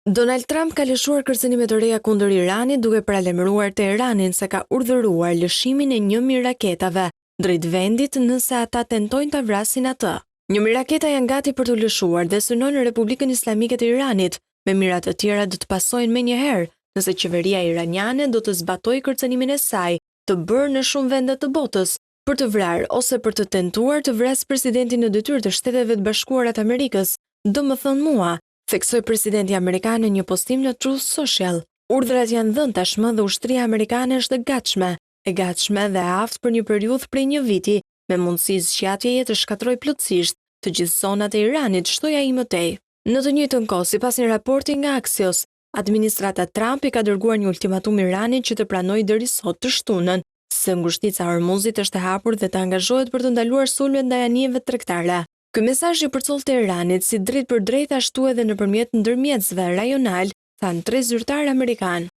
Donald Trump ka lëshuar kërcënime të reja kundër Iranit duke paralajmëruar Teheranin se ka urdhëruar lëshimin e 1.000 raketave drejt vendit nëse ata tentojnë ta vrasin atë. 1.000 raketa janë gati për të lëshuar dhe synojnë Republikën Islamike të Iranit, me mirat të tjera do të pasojnë menjëherë nëse qeveria iraniane do të zbatojë kërcënimin e saj të bërë në shumë vende të botës për të vrarë ose për të tentuar të vrasë presidentin në detyrë të Shteteve të Bashkuara të Amerikës, domethënë mua, theksoi presidenti amerikan në një postim në Truth Social. Urdhrat janë dhënë tashmë dhe ushtria amerikane është e gatshme dhe e aftë për një periudhë prej një viti, me mundësi zgjatjeje të shkatërrojë plotësisht të gjithë zonat e Iranit, shtoi ai më tej. Në të njëjtën kohë, sipas një raporti nga Axios, administrata Trump i ka dërguar një ultimatum Iranit që të pranojë deri sot të shtunën se ngushtica e Hormuzit është e hapur dhe të angazhohet për të ndaluar sulmet ndaj anijeve tregtare. Ky mesazh i përcolli Teheranit si drejt për drejt ashtu edhe nëpërmjet ndërmjetësve rajonal, thanë 3 zyrtarë amerikanë.